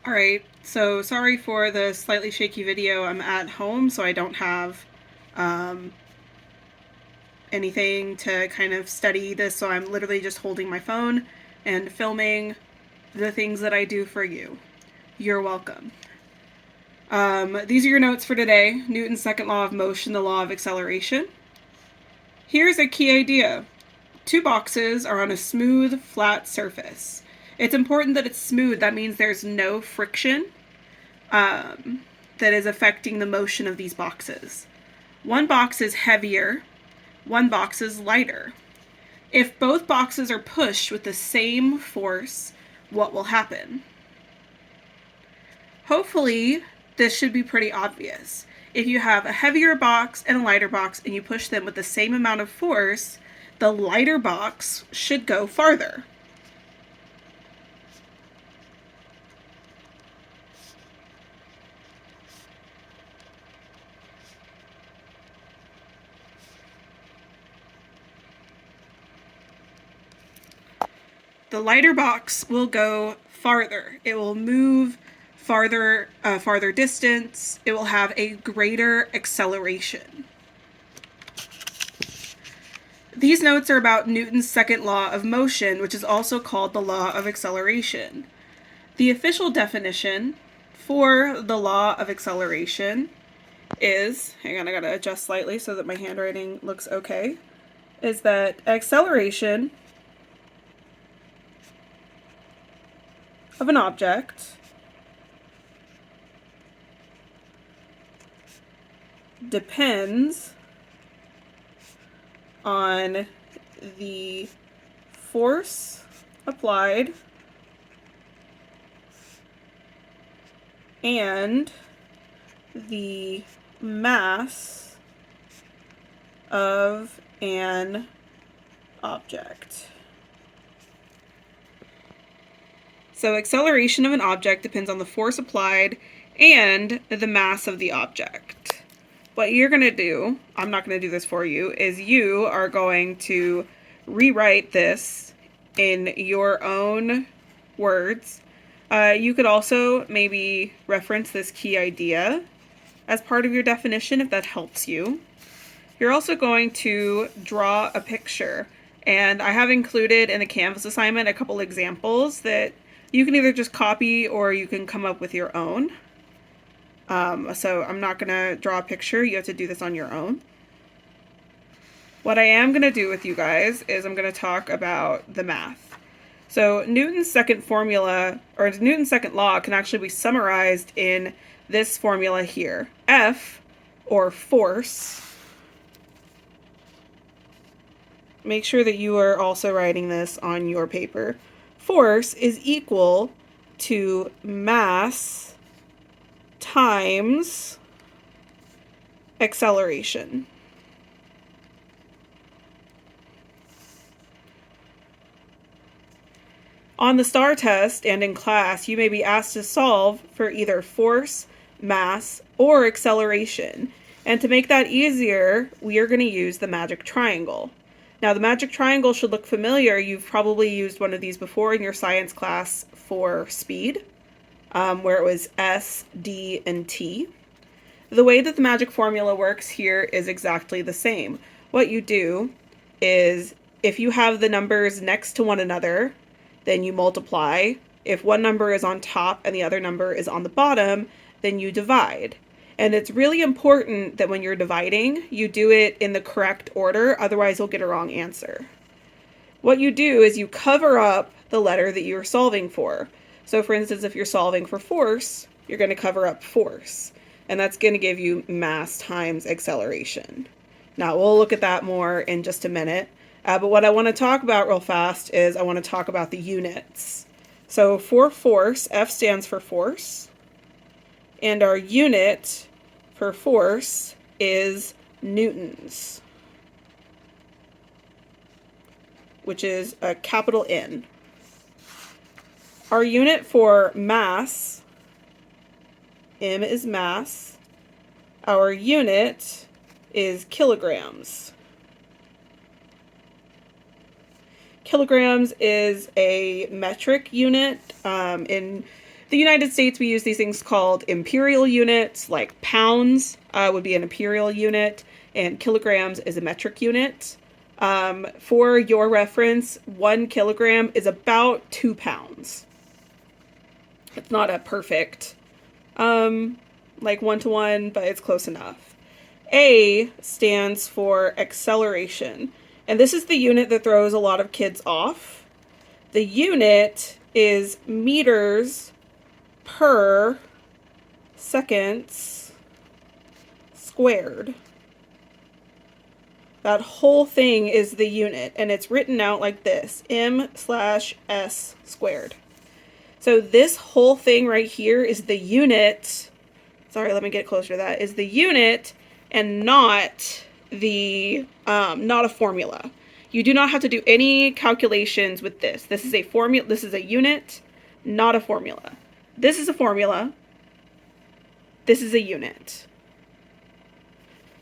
Alright, so sorry for the slightly shaky video. I'm at home, so I don't have anything to kind of study this, so I'm literally just holding my phone and filming the things that I do for you. You're welcome. These are your notes for today. Newton's second law of motion, the law of acceleration. Here's a key idea. Two boxes are on a smooth, flat surface. It's important that it's smooth. That means there's no friction that is affecting the motion of these boxes. One box is heavier, one box is lighter. If both boxes are pushed with the same force, what will happen? Hopefully, this should be pretty obvious. If you have a heavier box and a lighter box and you push them with the same amount of force, the lighter box should go farther. The lighter box will go farther. It will move farther distance. It will have a greater acceleration. These notes are about Newton's second law of motion, which is also called the law of acceleration. The official definition for the law of acceleration is, hang on, I gotta adjust slightly so that my handwriting looks okay, is that acceleration of an object depends on the force applied and the mass of an object. So acceleration of an object depends on the force applied and the mass of the object. What you're going to do, I'm not going to do this for you, is you are going to rewrite this in your own words. You could also maybe reference this key idea as part of your definition if that helps you. You're also going to draw a picture, and I have included in the Canvas assignment a couple examples that you can either just copy or you can come up with your own. So I'm not going to draw a picture. You have to do this on your own. What I am going to do with you guys is I'm going to talk about the math. So Newton's second formula, or Newton's second law, can actually be summarized in this formula here. F, or force, make sure that you are also writing this on your paper. Force is equal to mass times acceleration. On the STAR test and in class, you may be asked to solve for either force, mass, or acceleration. And to make that easier, we are going to use the magic triangle. Now, the magic triangle should look familiar. You've probably used one of these before in your science class for speed, where it was S, D, and T. The way that the magic formula works here is exactly the same. What you do is, if you have the numbers next to one another, then you multiply. If one number is on top and the other number is on the bottom, then you divide. And it's really important that when you're dividing, you do it in the correct order, otherwise you'll get a wrong answer. What you do is you cover up the letter that you're solving for. So for instance, if you're solving for force, you're going to cover up force. And that's going to give you mass times acceleration. Now, we'll look at that more in just a minute. But what I want to talk about real fast is I want to talk about the units. So for force, F stands for force. And our unit for force is newtons, which is a capital N. Our unit for mass, M is mass. Our unit is kilograms. Kilograms is a metric unit. In The United States, we use these things called imperial units, like pounds would be an imperial unit, and kilograms is a metric unit. For your reference, 1 kilogram is about 2 pounds. It's not a perfect, like 1-to-1, but it's close enough. A stands for acceleration, and this is the unit that throws a lot of kids off. The unit is meters per seconds squared. That whole thing is the unit, and it's written out like this, m/s squared. So this whole thing right here is the unit, sorry, let me get closer to that, is the unit and not a formula. You do not have to do any calculations with this. This is a formula, this is a unit, not a formula. This is a formula. This is a unit.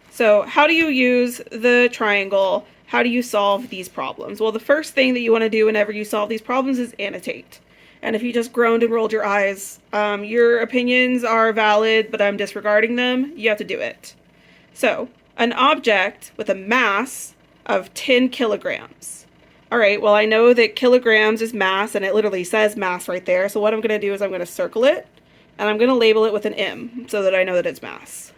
So how do you use the triangle? How do you solve these problems? Well, the first thing that you want to do whenever you solve these problems is annotate. And if you just groaned and rolled your eyes, your opinions are valid, but I'm disregarding them, you have to do it. So, an object with a mass of 10 kilograms. All right, well, I know that kilograms is mass, and it literally says mass right there. So what I'm going to do is I'm going to circle it, and I'm going to label it with an M so that I know that it's mass.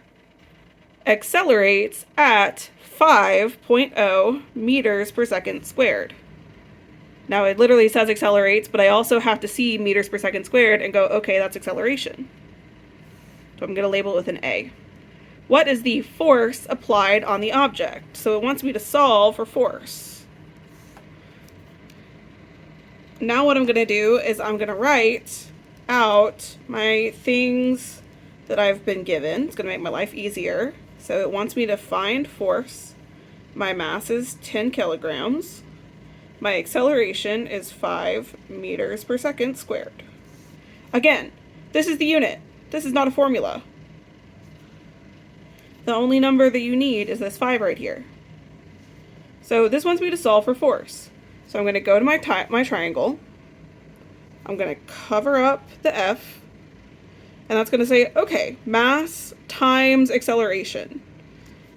Accelerates at 5.0 meters per second squared. Now, it literally says accelerates, but I also have to see meters per second squared and go, okay, that's acceleration. So I'm going to label it with an A. What is the force applied on the object? So it wants me to solve for force. Now what I'm going to do is I'm going to write out my things that I've been given. It's going to make my life easier. So it wants me to find force. My mass is 10 kilograms. My acceleration is 5 meters per second squared. Again, this is the unit. This is not a formula. The only number that you need is this 5 right here. So this wants me to solve for force. So I'm going to go to my triangle. I'm going to cover up the F. And that's going to say, okay, mass times acceleration.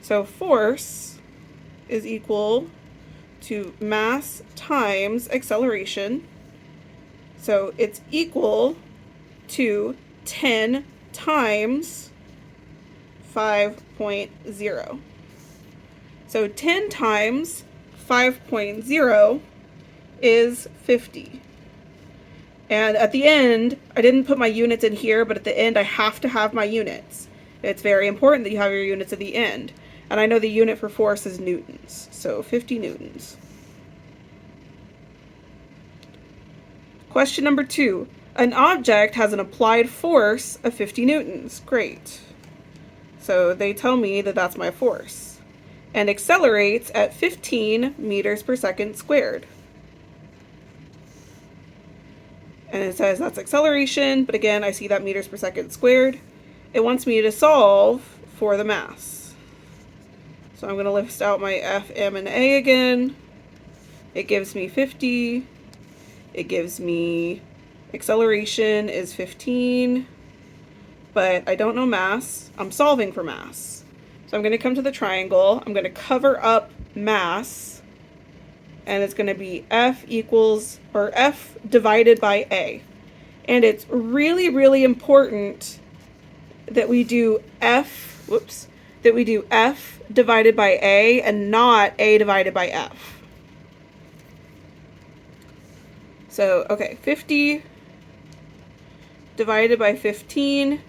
So force is equal to mass times acceleration. So it's equal to 10 times 5.0. So 10 times 5.0 is 50. And at the end, I didn't put my units in here, but at the end I have to have my units. It's very important that you have your units at the end. And I know the unit for force is newtons, so 50 newtons. Question number 2. An object has an applied force of 50 newtons. Great. So they tell me that that's my force. And accelerates at 15 meters per second squared. And it says that's acceleration, but again, I see that meters per second squared. It wants me to solve for the mass. So I'm going to list out my F, M, and A again. It gives me 50. It gives me acceleration is 15. But I don't know mass. I'm solving for mass. So I'm going to come to the triangle. I'm going to cover up mass. And it's going to be F divided by A. And it's really, really important that we do F divided by A and not A divided by F. So, okay, 50 divided by 15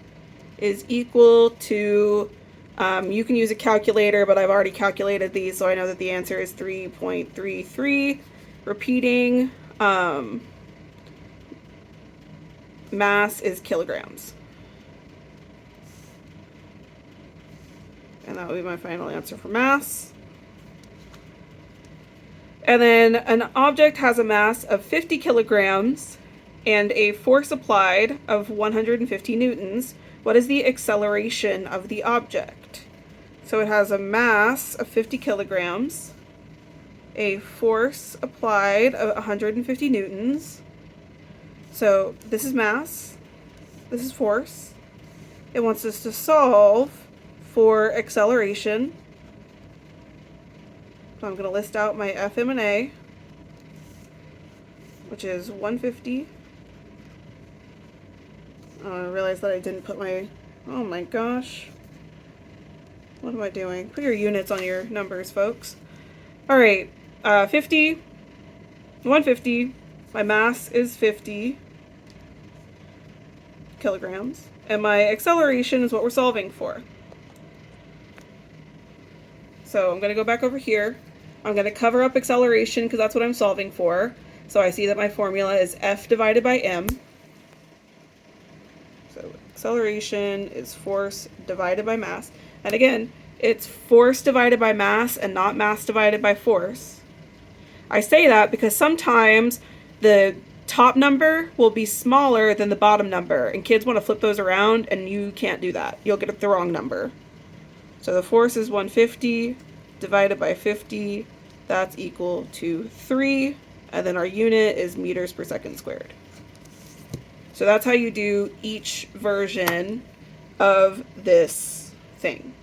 is equal to, you can use a calculator, but I've already calculated these, so I know that the answer is 3.33. Repeating, mass is kilograms. And that will be my final answer for mass. And then an object has a mass of 50 kilograms and a force applied of 150 newtons. What is the acceleration of the object? So it has a mass of 50 kilograms, a force applied of 150 newtons. So this is mass, This is force. It wants us to solve for acceleration. So I'm going to list out my FM and A, which is 150. I realized that I didn't put my, oh my gosh. What am I doing? Put your units on your numbers, folks. All right, 50, 150. My mass is 50 kilograms. And my acceleration is what we're solving for. So I'm going to go back over here. I'm going to cover up acceleration because that's what I'm solving for. So I see that my formula is F divided by M. So acceleration is force divided by mass. And again, it's force divided by mass and not mass divided by force. I say that because sometimes the top number will be smaller than the bottom number, and kids want to flip those around, and you can't do that. You'll get the wrong number. So the force is 150 divided by 50. That's equal to 3. And then our unit is meters per second squared. So that's how you do each version of this thing.